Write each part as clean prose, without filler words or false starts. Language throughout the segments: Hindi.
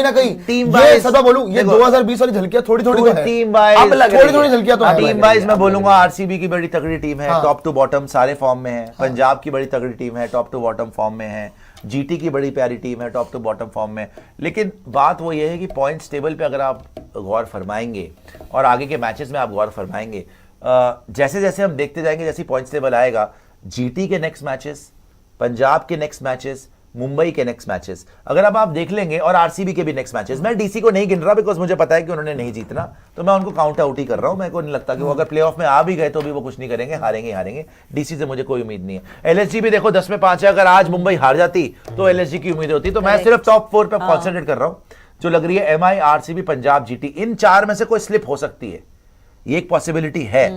ना कहीं टीम ये सदा बोलूं, ये 2020 वाली झलकियां थोड़ी थोड़ी तो है, टीम वाइज थोड़ी झलकियां तो है। टीम वाइज मैं बोलूंगा आरसीबी की बड़ी तगड़ी टीम है, टॉप टू बॉटम सारे फॉर्म में है। पंजाब की बड़ी तगड़ी टीम है, टॉप टू बॉटम फॉर्म में है। जीटी की बड़ी प्यारी टीम है, टॉप टू बॉटम फॉर्म में। लेकिन बात वो ये है कि पॉइंट्स टेबल पे अगर आप गौर फरमाएंगे और आगे के मैचेस में आप गौर फरमाएंगे, जैसे जैसे हम देखते जाएंगे, जैसे पॉइंट्स टेबल आएगा, जीटी के नेक्स्ट मैचेस, पंजाब के नेक्स्ट मैचेस, मुंबई के नेक्स्ट मैचेस, अगर अब आप देख लेंगे, और आरसीबी के भी नेक्स्ट मैचेस। मैं डीसी को नहीं गिन रहा बिकॉज मुझे पता है कि उन्होंने नहीं जीतना, तो मैं उनको काउंट आउट ही कर रहा हूं। मेरे को नहीं लगता कि वो अगर प्लेऑफ में आ भी गए तो भी वो कुछ नहीं करेंगे, हारेंगे। डीसी से मुझे कोई उम्मीद नहीं है। एलएसजी भी देखो 10 में 5 है, अगर आज मुंबई हार जाती तो एलएसजी की उम्मीद होती। तो मैं सिर्फ टॉप 4 पे कॉन्सेंट्रेट कर रहा हूं, जो लग रही है एमआई, आरसीबी, पंजाब, जीटी। इन 4 में से कोई स्लिप हो सकती है, ये एक पॉसिबिलिटी है।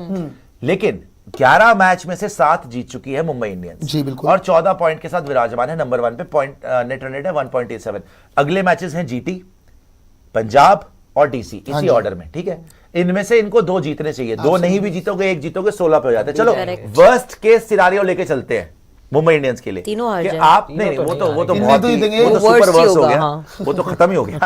लेकिन 11 मैच में से 7 जीत चुकी है मुंबई इंडियंस जी बिल्कुल, और 14 पॉइंट के साथ विराजमान है नंबर 1 पे। पॉइंट नेट रन रेट है 1.87। अगले मैचेस हैं जीटी, पंजाब और डीसी, इसी ऑर्डर में, ठीक है। इनमें से इनको 2 जीतने चाहिए, 2 नहीं भी जीतोगे, 1 जीतोगे, 16 पे हो जाते हैं। चलो वर्स्ट केस सिनारियो लेके चलते हैं मुंबई इंडियंस के लिए कि आप नहीं, वो तो बहुत ही, वो तो सुपर वर्स हो गया, वो तो खत्म ही हो गया।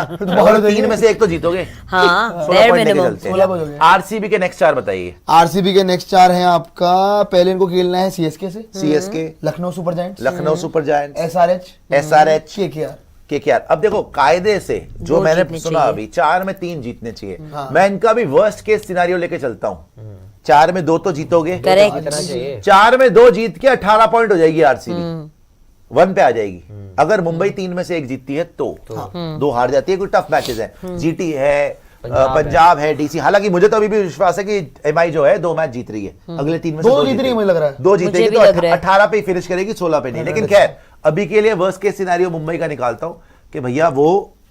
3 में से 1 तो जीतोगे, हाँ, 16 पॉइंट लेके चलते हैं। आरसीबी के नेक्स्ट 4 बताइए। आरसीबी के नेक्स्ट 4 हैं आपका, पहले इनको खेलना है सीएसके से, CSK, Lucknow super giants, Lucknow super giants, SRH, KKR. अब देखो कायदे से जो मैंने सुना अभी, 4 में 3 जीतने चाहिए। मैं इनका भी वर्स्ट केस सिनारियो लेके चलता हूं। 4 में 2 तो जीतोगे, 4 में 2 जीत के 18 पॉइंट हो जाएगी आरसीबी, 1 पे आ जाएगी। अगर मुंबई 3 में से 1 जीतती है तो 2 हार जाती है। कोई टफ मैचेस है, जीटी है, पंजाब है, डीसी। हालांकि मुझे तो अभी भी विश्वास है कि एमआई जो है 2 मैच जीत रही है, अगले 3 में से 2 जीत रही है, मुझे लग रहा है 2 जीतेगी तो 18 पे फिनिश करेगी, 16 पे नहीं। लेकिन खैर अभी के लिए वर्स्ट केस सिनेरियो मुंबई का निकालता हूं कि भैया वो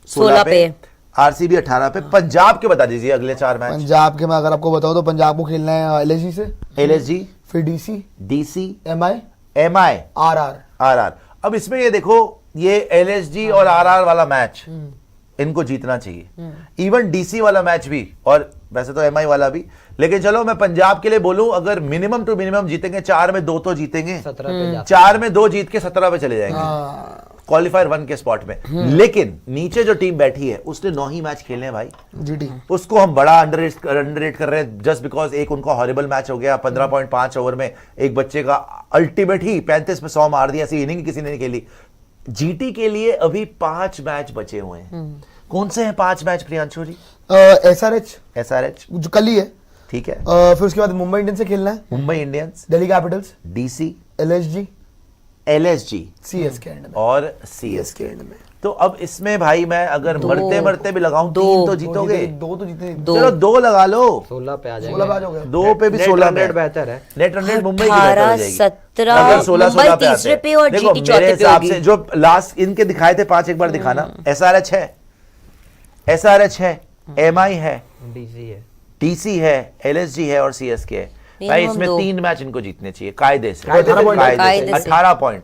16 पे, आरसीबी 18 पे। पंजाब के बता दीजिए अगले 4 मैच। पंजाब के मैं अगर आपको बताऊं तो पंजाब को खेलना है एलएसजी से, एलएसजी, फिर डीसी, एमआई, आरआर। अब इसमें ये देखो, ये एलएसजी और आरआर वाला मैच इनको जीतना चाहिए, इवन डीसी वाला मैच भी, और वैसे तो एमआई वाला भी। लेकिन चलो मैं पंजाब के लिए बोलूं, अगर मिनिमम टू मिनिमम जीतेंगे, 4 में 2 तो जीतेंगे, 4 में 2 जीत के 17 पे चले जाएंगे क्वालिफायर 1 के स्पॉट में। लेकिन नीचे जो टीम बैठी है उसने 9 ही मैच खेले हैं भाई, जीटी। उसको हम बड़ा अंडररेट कर रहे हैं जस्ट बिकॉज एक उनका हॉरिबल मैच हो गया। 15.5 ओवर में एक बच्चे का अल्टीमेट ही 35 पे 100 मार दिया, ऐसी इनिंग किसी ने नहीं खेली। जीटी के लिए अभी 5 मैच बचे हुए हैं। कौन से हैं 5 मैच प्रियांशु जी? एसआरएच जो कल ही है, ठीक है। फिर उसके बाद मुंबई इंडियंस से खेलना है, Mumbai Indians, Delhi Capitals, DC, LSG, CSK और सीएसके में। तो अब इसमें भाई मैं अगर मरते मरते भी लगाऊं 3 तो जीतोगे, 2 तो जीते, चलो 2 लगा लो, 16 पे आ जाएंगे, 2 पे भी 16 बेहतर है। नेट रन रेट मुंबई की बेहतर हो जाएगी। 17 अगर 16 पे तीसरे पे और देखो जीटी चौथे मेरे पे हिसाब होगी। से जो लास्ट इनके दिखाए थे 5 एक बार दिखाना। एसआरएच है, एमआई है, डीसी है, एलएसजी है और सीएसके है। भाई इसमें 3 मैच इनको जीतने चाहिए कायदे से, 18 पॉइंट।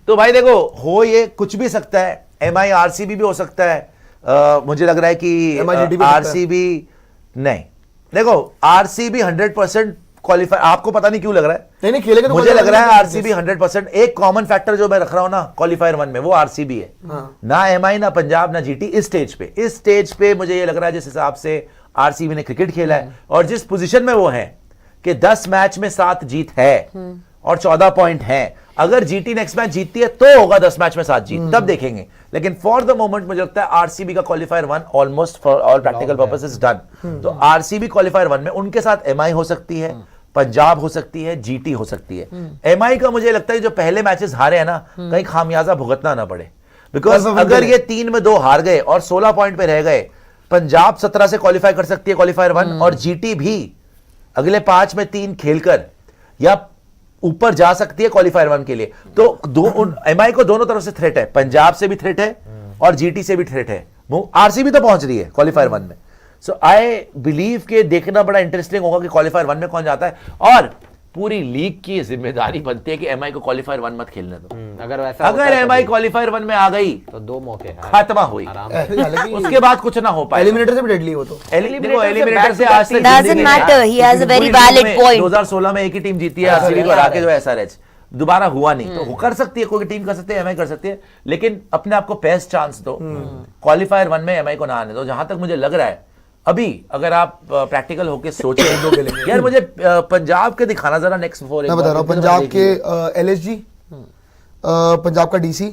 तो भाई देखो हो ये कुछ भी सकता है, एमआई आरसीबी भी हो सकता है। मुझे लग रहा है कि आरसीबी नहीं, देखो आरसीबी 100% क्वालिफाई, आपको पता नहीं क्यों लग रहा है, नहीं खेलेगा तो मुझे लग रहा है आरसीबी 100%। एक कॉमन फैक्टर जो मैं रख रहा हूं ना क्वालिफायर 1 में, वो आरसीबी है। ना एमआई, ना पंजाब, ना जीटी। इस स्टेज पे मुझे ये लग रहा है जिस हिसाब से आरसीबी ने क्रिकेट खेला है और जिस पोजीशन में वो है कि 10 मैच में 7 जीत है और 14 पॉइंट है। अगर जीटी नेक्स्ट मैच जीतती है तो होगा 10 मैच में 7 जीत, तब देखेंगे। लेकिन फॉर द मोमेंट मुझे लगता है आरसीबी का qualifier 1 almost for all practical purposes done. तो आरसीबी क्वालिफायर 1 में, उनके साथ एमआई हो सकती है, पंजाब हो सकती है, जीटी हो सकती है। एमआई का मुझे लगता है जो पहले मैचेस हारे हैं ना, कहीं खामियाजा भुगतना ना पड़े, बिकॉज अगर ये 3 में 2 हार गए और 16 पॉइंट पे रह गए, पंजाब 17 से क्वालिफाई कर सकती है क्वालिफायर 1, और जीटी भी अगले 5 में 3 खेलकर या ऊपर जा सकती है क्वालिफायर 1 के लिए। तो एमआई को दोनों तरफ से थ्रेट है, पंजाब से भी थ्रेट है और जीटी से भी थ्रेट है। आरसीबी तो पहुंच रही है क्वालिफायर 1 में। सो आई बिलीव के देखना बड़ा इंटरेस्टिंग होगा कि क्वालिफायर 1 में कौन जाता है। और पूरी लीग की जिम्मेदारी बनती है कि एमआई को क्वालिफायर 1 मत खेलने दो। अगर एमआई क्वालिफायर 1 में आ गई तो 2 मौके खात्मा हुई, उसके बाद कुछ ना हो पाए। एलिमिनेटर से भी डेडली हो, तो एलिमिनेटर से आज तक 2016 में एक ही टीम जीती है, आरसीबी को हरा के जो एसआरएच। दोबारा हुआ नहीं, तो कर सकती है, कोई टीम कर सकती है, एमआई कर सकती है, लेकिन अपने आप को बेस्ट चांस दो, क्वालिफायर 1 में एमआई को ना आने दो। जहां तक मुझे लग रहा है अभी, अगर आप प्रैक्टिकल होके सोचे यार मुझे पंजाब के दिखाना जरा नेक्स्ट 4। मैं बता रहा हूँ, पंजाब के एलएसजी, पंजाब का डीसी,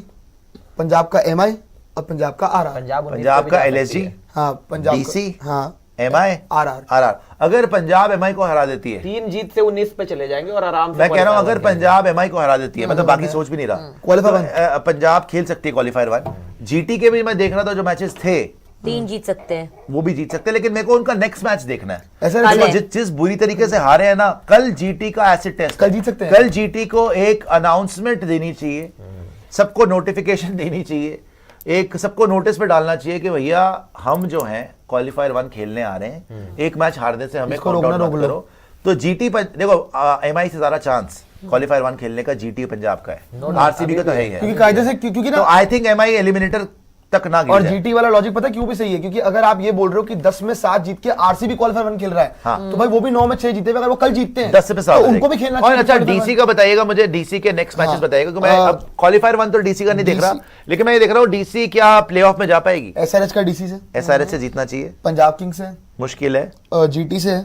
पंजाब का एमआई और पंजाब का आरआर। पंजाब का एलएसजी, हाँ पंजाब डीसी, हाँ एमआई, आरआर। अगर पंजाब एमआई को हरा देती है, 3 जीत से 19 पे चले जाएंगे और आराम से। मैं कह रहा हूं अगर पंजाब एमआई को हरा देती है, मैं तो बाकी सोच भी नहीं रहा, क्वालिफायर पंजाब खेल सकती है क्वालिफायर 1। जीटी के भी मैं देख रहा था जो मैचेस थे, 3 जीत सकते हैं, वो भी जीत सकते हैं, लेकिन मेरे को उनका नेक्स्ट मैच देखना है। ऐसा जिस बुरी तरीके से हारे हैं ना, कल जीटी का एसिड टेस्ट, कल जीत सकते हैं। कल जीटी को एक अनाउंसमेंट देनी चाहिए, सबको नोटिफिकेशन देनी चाहिए, एक सबको नोटिस पे डालना चाहिए कि भैया हम जो हैं क्वालिफायर 1 खेलने आ रहे हैं, एक मैच हारने से हमें काउंट आउट मत करो। तो जीटी देखो, एमआई से ज्यादा चांस क्वालिफायर 1 खेलने का जीटी पंजाब का है, आरसीबी का तो है ही है, क्योंकि कायदे से, क्योंकि ना आई थिंक एमआई एलिमिनेटर तक ना गिर और जाए। जीटी वाला लॉजिक पता है क्यों भी सही है, क्योंकि अगर आप ये बोल रहे हो कि 10 में 7 जीत के आरसीबी क्वालिफायर 1 खेल रहा है, हाँ। तो भाई वो भी 9 में 6 जीते हुए, अगर वो कल जीतते हैं 10 से 7 तो उनको भी खेलना और चाहिए। अच्छा डीसी का बताइएगा मुझे, डीसी के नेक्स्ट मैचेस बताइएगा, क्योंकि मैं अब क्वालिफायर 1 तो डीसी का नहीं देख रहा, लेकिन मैं ये देख रहा हूँ डीसी क्या प्लेऑफ में जा पाएगी। एसआरएच का डीसी से, एसआरएच से जीतना चाहिए, पंजाब किंग्स से मुश्किल है, जीटी से,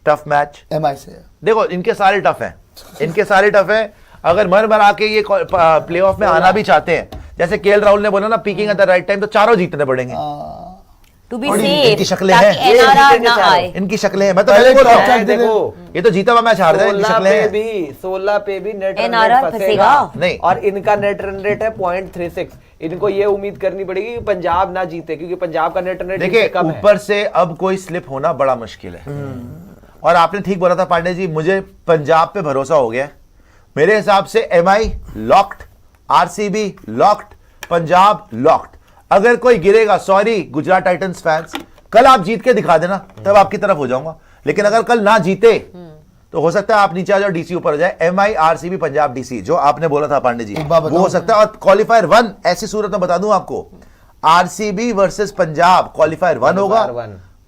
टफ मैच, एमआई से। देखो इनके सारे टफ हैं, इनके सारे टफ हैं। अगर मर मरा के ये प्लेऑफ में आना भी चाहते हैं, जैसे केएल राहुल ने बोला ना, peeking at the right time, तो चारों जीतने पड़ेंगे। टू बी इनकी सेफ, शक्लें ताकि हैं। एनआरआर ना आए। इनकी शक्लें हैं, मैं तो पहले बोल रहा हूँ, देखो ये तो जीता हुआ मैच हार जाए, इनकी 16 शक्लें पे हैं। भी 16 पे भी नेट रन NRR रेट फंसेगा। नहीं। और इनका नेट रन रेट है 0.36। इनको ये उम्मीद करनी पड़ेगी कि पंजाब ना जीते, क्योंकि पंजाब का नेट रन रेट देखिए कम है। ऊपर से अब कोई स्लिप होना बड़ा मुश्किल है। और आपने ठीक बोला था पांडे जी, मुझे पंजाब पे भरोसा हो गया। मेरे हिसाब से MI locked, RCB locked, Punjab locked. अगर कोई गिरेगा, सॉरी गुजरात टाइटंस फैंस, कल आप जीत के दिखा देना, तब आपकी तरफ हो जाऊंगा। लेकिन अगर कल ना जीते तो हो सकता है आप नीचे आ जाओ, डीसी ऊपर हो जाए। एमआई, आरसीबी, पंजाब, डीसी, जो आपने बोला था पांडे जी, वो हो सकता है। और क्वालिफायर 1 ऐसी सूरत में बता दूं आपको, आरसीबी वर्सेस पंजाब क्वालिफायर 1 होगा,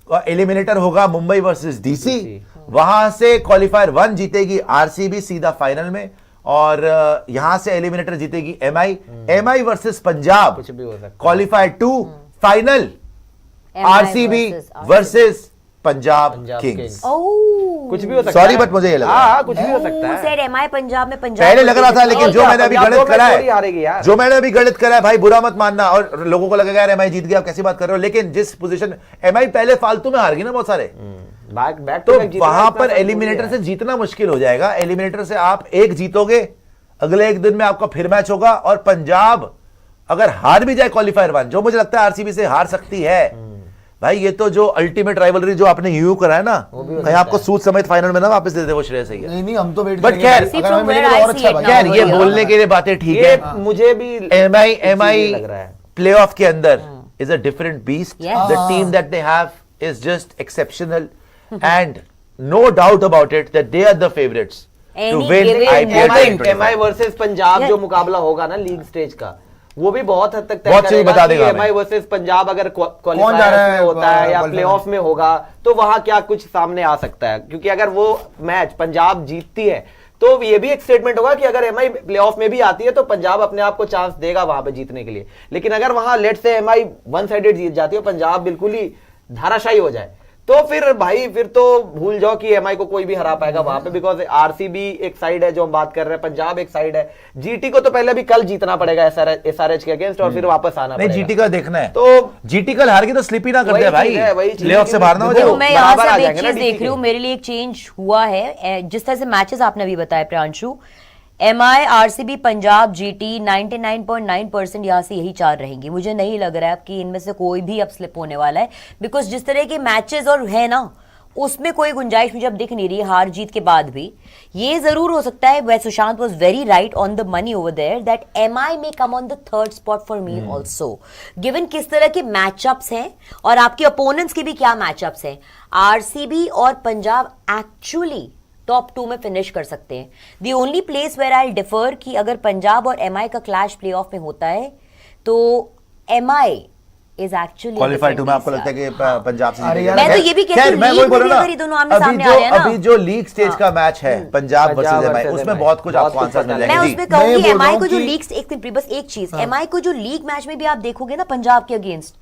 और एलिमिनेटर होगा मुंबई वर्सेस डीसी। वहां से क्वालिफायर 1 जीतेगी आरसीबी सीधा फाइनल में, और यहां से एलिमिनेटर जीतेगी एमआई। एमआई वर्सेस पंजाब कुछ भी हो सकता है। Qualifier 2 final, RCB versus Punjab Kings. कुछ भी हो सकता सॉरी है। बट मुझे ये लगा, हाँ, कुछ भी हो सकता है। सेड एमआई पंजाब में, पंजाब पहले लग रहा था, लेकिन जो मैंने अभी गणित करा हारेगी यार। है, जो मैंने अभी गणित करा है भाई, बुरा मत मानना। और लोगों को लगेगा यार एमआई जीत गया, आप कैसी बात कर रहे हो, लेकिन जिस पोजीशन एमआई पहले फालतू में हार गई ना बहुत सारे, तो वहां पर एलिमिनेटर से जीतना मुश्किल हो जाएगा। एलिमिनेटर से आप एक जीतोगे, अगले एक दिन में आपका फिर मैच होगा। और पंजाब अगर हार भी जाए क्वालिफायर 1, जो मुझे लगता है आरसीबी से हार सकती है भाई, ये तो जो अल्टीमेट राइवलरी जो आपने यूं करा है ना, कहीं आपको सूद समेत फाइनल में ना वापस दे दे, वो श्रेय सही है। नहीं हम तो वेट बट खैर, खैर ये बोलने के लिए बातें ठीक है। मुझे भी एमआई लग रहा है प्लेऑफ के अंदर is a different beast. Yes. The team that they have is just exceptional, and no doubt about it that they are the favourites to Any win given IPL. MI versus Punjab Yeah. जो मुकाबला होगा ना लीग स्टेज का, वो भी बहुत हद तक तय बहुत चीज करेगा बता कि देगा एमआई वर्सेस पंजाब अगर जा रहा क्वालिफायर है में होता है या क्वालिफायर प्लेऑफ में होगा, तो वहां क्या कुछ सामने आ सकता है। क्योंकि अगर वो मैच पंजाब जीतती है, तो ये भी एक स्टेटमेंट होगा कि अगर एमआई प्लेऑफ में भी आती है तो पंजाब अपने आप को चांस देगा वहां पे जीतने के लिए। लेकिन अगर वहां लेट से एमआई वन साइडेड जीत जाती है, पंजाब बिल्कुल ही धाराशायी हो जाए, तो फिर भाई फिर तो भूल जाओ कि एमआई को कोई भी हरा पाएगा वहां पे। बिकॉज आरसीबी एक साइड है जो हम बात कर रहे हैं, पंजाब एक साइड है, जीटी को तो पहले भी कल जीतना पड़ेगा एसआरएच के अगेंस्ट, और फिर वापस आना नहीं, पड़ेगा। जीटी का देखना है, तो जीटी कल हार के तो स्लिप ही ना कर वही दे भाई, चीज है, वही चीज प्लेऑफ है से कि बाहर ना हो देखो, जाए। तो मैं यहाँ बराबर से आ अब एक जाएंगे ना चीज देख DC रही हूँ, के। मेरे लिए एक चेंज हुआ है। जिस तरह से मैचेस आपने अभी बताया Priyanshu, MI, RCB, Punjab, GT 99.9% यहाँ से यही 4 रहेंगी। मुझे नहीं लग रहा है कि इनमें से कोई भी अब स्लिप होने वाला है, बिकॉज जिस तरह के मैचेस और है ना, उसमें कोई गुंजाइश मुझे अब दिख नहीं रही है हार जीत के बाद भी। ये जरूर हो सकता है, वह Sushant was very right on the money over there, that MI may come on the third spot for me also, given किस तरह के मैचअप्स हैं और आपके अपोनेंट्स के भी क्या मैचअप्स हैं। आरसीबी और पंजाब एक्चुअली टॉप 2 में फिनिश कर सकते हैं। The only place where I differ कि अगर पंजाब और एमआई का क्लैश प्लेऑफ में होता है, तो MI is actually qualify two में आपको लगता है कि पंजाब से अरे जीतेगा? यार, मैं तो ये भी कहती खैर, हूँ, मैं लीग वही बोल में भी रहा हूं अगर ये दोनों ना, आमने सामने आ रहे हैं ना, अभी जो लीग स्टेज का मैच है पंजाब वर्सेस एमआई, versus उसमें MI, बहुत कुछ आपको बहुत आंसर कुछ मिल पता मैं जाएंगे उसमें जी। मैं कहूंगी ये बोल रहा एमआई हूं को जो कि- लीग, एक मिनट बस एक चीज, एमआई को जो लीग मैच में भी आप देखोगे ना पंजाब के अगेंस्ट,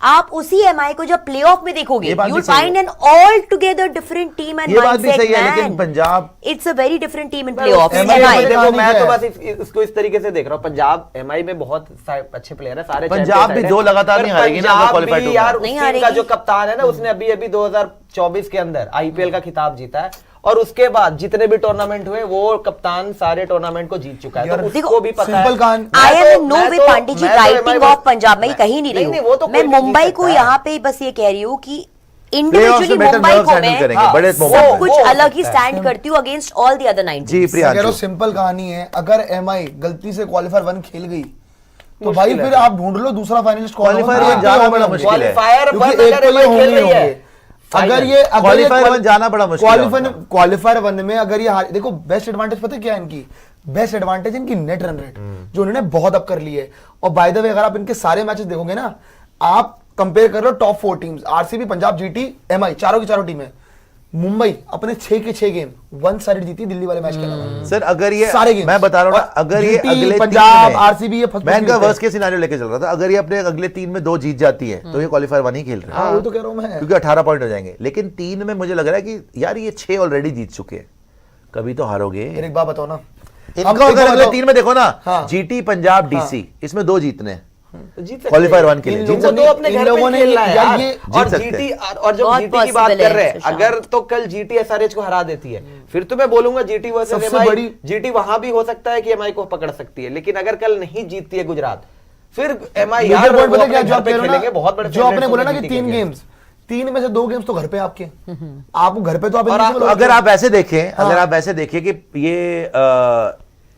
आप उसी एमआई को जब प्लेऑफ में देखोगे, ये बात यू भी विल सही find an all together different team and ये बात भी माइंडसेट, सही है, लेकिन Punjab it's a very different team in playoff. MI MI देखो, देखो, मैं कहानी तो क्या बस इसको इस तरीके से देख रहा हूँ, पंजाब एमआई में बहुत अच्छे प्लेयर है, सारे पंजाब champion भी side दो है। लगातार पर नहीं हारेगी ना, अगर पंजाब qualified भी होगा। यार, उस नहीं टीम का हारेगी। जो कप्तान है ना, उसने अभी 2024 के अंदर आईपीएल का खिताब जीता है, और उसके बाद जितने भी टूर्नामेंट हुए वो कप्तान सारे टूर्नामेंट को जीत चुका है, यार, तो उसको भी पता है। सिंपल कहानी। आई मैं एम तो- इन नो मैं वे तो- पांडे जी मैं तो राइटिंग MI ऑफ पंजाब, मैं कहीं नहीं रही नहीं, वो तो हूँ, मैं कोई भी जीत मुंबई को सकता है। यहाँ पे बस ये कह रही हूँ कि Playoffs इंडिविजुअली में better मुंबई nerves को handle मैं करेंगे, बड़े वो- moment सब में। कुछ हो अलग ही सकता है। स्टैंड करती हूँ अगेंस्ट ऑल द अदर 9 जी मैं कह रहा हूँ प्रियांशु, सिंपल कहानी है, अगर एमआई गलती से क्वालिफायर 1 खेल गई तो मुश्किल भाई है। फिर आप ढूंढ लो दूसरा फाइनलिस्ट कौन Qualifier होगा। one जाना एक तो बड़ा होंगे। मुश्किल है। क्वालिफायर क्योंकि वन एक अगर तो ये MI होंगे खेल ही रही है, होंगे। अगर ये Qualifier one जाना बड़ा मुश्किल है उनका। क्वालिफायर 1 में अगर ये देखो बेस्ट एडवांटेज पता है क्या है इनकी, बेस्ट एडवांटेज इनकी नेट रन रेट जो उन्होंने बहुत अप कर ली है। और बाय द वे अगर आप इनके सारे मैचेस देखोगे ना, आप कंपेयर कर लो top 4 teams, RCB, Punjab, GT, MI, चारों की चारों टीमें, मुंबई अपने 6 के 6 गेम वन साइड जीती दिल्ली वाले मैच के अलावा। सर अगर ये सारे games। मैं बता रहा हूँ ना, और अगर ये GT, अगले पंजाब, 3 में आरसीबी ये फर्स्ट मैं इनका जीतते हैं। वर्स्ट केस सिनेरियो लेके चल रहा था, अगर ये अपने अगले 3 में 2 जीत जाती है तो ये क्वालिफायर 1 ही खेल रहे हैं, हाँ, वो तो कह रहा हूं मैं। क्योंकि 18 पॉइंट हो जाएंगे। लेकिन 3 में मुझे लग रहा है कि यार ये 6 ऑलरेडी जीत चुके हैं, कभी तो हारोगे फिर एक बात बताओ ना, इनको। हम अगर एक अगले बात 3 में देखो ना, हाँ। जीटी, पंजाब, डीसी, इसमें 2 जीतने हैं जीत सकते क्वालिफायर हैं। 1 के लिए। इन जीत लोगों सकते वो हैं। तो अपने इन घर पे लोगों ने खेल रहा है यार यार, ये और जीत सकते जीटी हैं। और जब बहुत जीटी की बात possible कर है, रहे हैं, सुशांत। अगर तो कल जीटी एसआरएच को हरा देती है, फिर तो मैं बोलूंगा जीटी वर्सेस सबसे एमआई, बड़ी- जीटी वहां भी हो सकता है कि एमआई को पकड़ सकती है, लेकिन अगर कल नहीं जीतती है गुजरात, फिर एमआई मेजर यार पॉइंट वो पता है क्या, अपने जो घर आप पे कह रहे हो खेलेंगे, ना, बहुत बड़े जो आपने favorites बोला ना होंगे कि जीटी 3 के गेम्स, 3 में से 2 गेम्स तो घर पे आपके, आप घर पे तो आप और eligible हो। अगर आप ऐसे देखें, अगर आप ऐसे देखें कि ये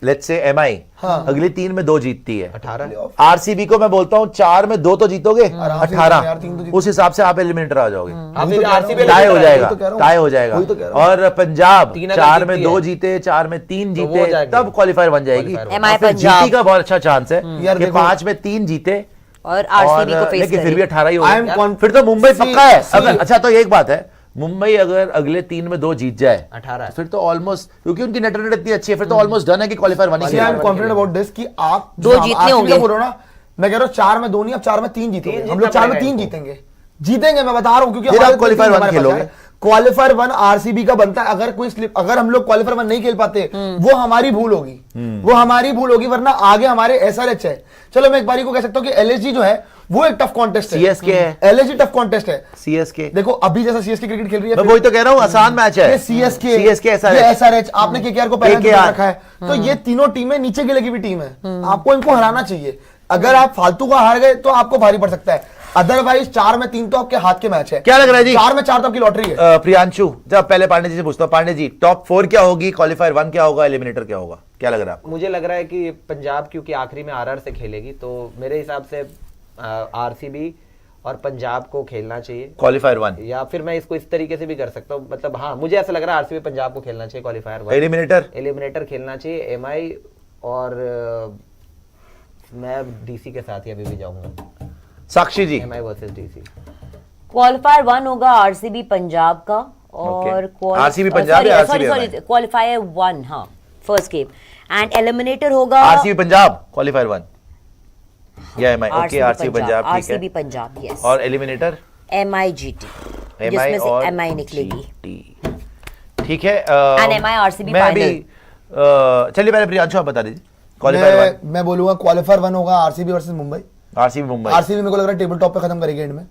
लेट्स से एमआई अगली 3 में 2 जीतती है, 18 आरसीबी को मैं बोलता हूं 4 में 2 तो जीतोगे, आराम से यार, 3 तो 18 जीत- उस हिसाब से आप एलिमिनेटर आ जाओगे, आप वही तो कह रहा हूं। आरसीबी टाई हो जाएगा, वही तो कह रहा हूं। टाई हो जाएगा। वही तो कह रहा हूं। और पंजाब 3 अगर 4 में जीतती 2 है, जीते, 4 में 3 तो वो जीते, जाएगी। तब क्वालिफायर बन जाएगी। Qualifier MI और फिर पंजाब। जीटी का बहुत अच्छा चांस है यार कि देखो- 5 में 3 जीते और आरसीबी को फेस लेकिन फिर भी करें। 18 ही I am होगा, conf- फिर तो मुंबई See- पक्का है। see- अगर अच्छा तो एक बात है, मुंबई अगर अगले 3 में 2 जीत जाए 18 तो फिर तो ऑलमोस्ट, क्योंकि उनकी नेट रन रेट इतनी अच्छी है, फिर तो ऑलमोस्ट डन है कि qualifier 1 he See, I am खेलेगा। confident about this कि आप 2 जीतने होंगे। बोल रहा हूं ना, मैं कह रहा हूं 4 में 2 नहीं, अब 4 में 3 जीतोगे, तीन हम लोग जीतना 4 में पड़ेगा 3 इनको। जीतेंगे, मैं बता रहा हूं, क्योंकि फिर हमारे आप qualifier 1 हमारे पास खेलोगे। है। क्वालिफायर 1 आरसीबी का बनता है, अगर कोई स्लिप, अगर हम लोग क्वालिफायर 1 नहीं खेल पाते वो हमारी भूल होगी, वो हमारी भूल होगी, वरना आगे हमारे एसआरएच है। चलो मैं एक बारी को कह सकता हूं कि एलएसजी जो है वो एक टफ कॉन्टेस्ट है, CSK है। एलएसजी टफ कॉन्टेस्ट है। सीएसके, देखो अभी जैसा सीएसके क्रिकेट खेल रही है, मैं वही तो कह रहा हूं, आसान मैच है। ये सीएसके, सीएसके ये एसआरएच, आपने केकेआर को पहले KKR रखा है, तो ये तीनों टीमें नीचे गिले की भी टीम है, आपको इनको हराना चाहिए। अगर आप फालतू का हार गए तो आपको भारी पड़ सकता है, अदरवाइज 4 में 3 तो आपके हाथ के मैच है। क्या लग रहा है जी? 4 में 4 तो आपकी लॉटरी है। प्रियांशु, जब पहले पांडे जी से पूछता हूं, पांडे जी टॉप 4 क्या होगी, क्वालिफायर 1 क्या होगा, एलिमिनेटर क्या होगा, क्या लग रहा है आपको? मुझे लग रहा है कि पंजाब क्योंकि आखिरी में आरआर से खेलेगी, तो मेरे हिसाब से आरसीबी और पंजाब को खेलना चाहिए क्वालिफायर 1, या फिर मैं इसको इस तरीके से भी कर सकता हूँ, मतलब हाँ मुझे ऐसा लग रहा है आरसीबी पंजाब को खेलना चाहिए क्वालिफायर 1, एलिमिनेटर एलिमिनेटर खेलना चाहिए एमआई, और मैं डीसी के साथ ही अभी भी जाऊंगा, Sakshi ji. MI versus DC. Qualifier 1 होगा आरसीबी पंजाब का, और RCB पंजाब या RCB सॉरी क्वालिफायर 1, हाँ फर्स्ट गेम, एंड एलिमिनेटर होगा आरसीबी पंजाब क्वालिफायर 1 या एमआई, ओके आरसीबी पंजाब, ठीक आरसीबी है। पंजाब, यस, और एलिमिनेटर एमआई जीटी, एमआई जिसमें और से एमआई निकलेगी, GT, ठीक है। And MI RCB मैं अभी चलिए पहले प्रियांशु आप बता दीजिए क्वालिफायर 1। मैं बोलूंगा क्वालिफायर 1 होगा RCB versus Mumbai. RCB Mumbai, RCB मेरे को लग रहा है टेबल टॉप पे खत्म करेगी एंड में,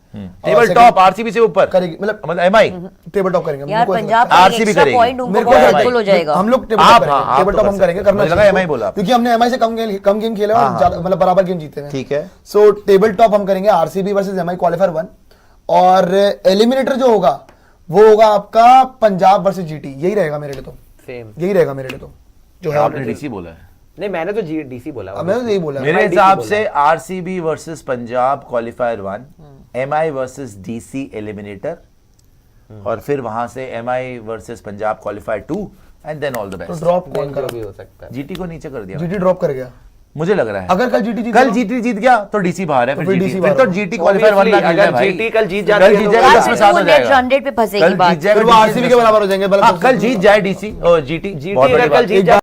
टेबल टॉप आरसीबी से ऊपर करेगी, मतलब एमआई, टेबल टॉप करेंगे। यार मेरे को ऐसा पंजाब लगता है। RCB एक्स्ट्रा करेगी। पॉइंट उनको मेरे को बहुत ऐसा हेल्पफुल हो जाएगा। हम लोग टेबल आप, टॉप हाँ, करेंगे, आप टेबल तो टॉप कर हम करेंगे, सकते करना हैं। मुझे लगा चाहिए MI बोला आपने। क्योंकि हमने एमआई से कम गेम खेले और हाँ, ज्यादा मतलब बराबर गेम जीते हैं। ठीक है। सो टेबल टॉप हम करेंगे आरसीबी वर्सेस एमआई क्वालिफायर 1, और एलिमिनेटर जो होगा वो होगा आपका पंजाब वर्सेस जीटी, यही रहेगा मेरे लिए, तो सेम, यही रहेगा मेरे लिए, तो जो है आपने already। डीसी बोला है। नहीं मैंने तो डीसी बोला, मैंने तो यही बोला है। मेरे MI हिसाब बोला से RCB versus Punjab qualifier 1, MI versus DC eliminator, और फिर वहां से MI versus Punjab qualifier 2 and then all the तो बेस्ट। ड्रॉप कौन जो करा? भी हो सकता है। जीटी को नीचे कर दिया। जीटी ड्रॉप कर गया। मुझे लग रहा है अगर कल जीटी कल जीटी जीत गया तो डीसी बाहर है, तो फिर फिर जीटी DC फिर तो बाहर जीटी क्वालीफायर Obviously, वरना अगर भाई GT कल जीत जाती है कल जीत तो जाएगा यार, 10 में फिर 7 वो हो net जाएगा, run rate पे फंसेगी कल बात। जीत जाएगा फिर वो आरसीबी के बराबर हो जाएंगे हाँ, कल जीत जाए डीसी और जीटी जीटी अगर कल जीत जाए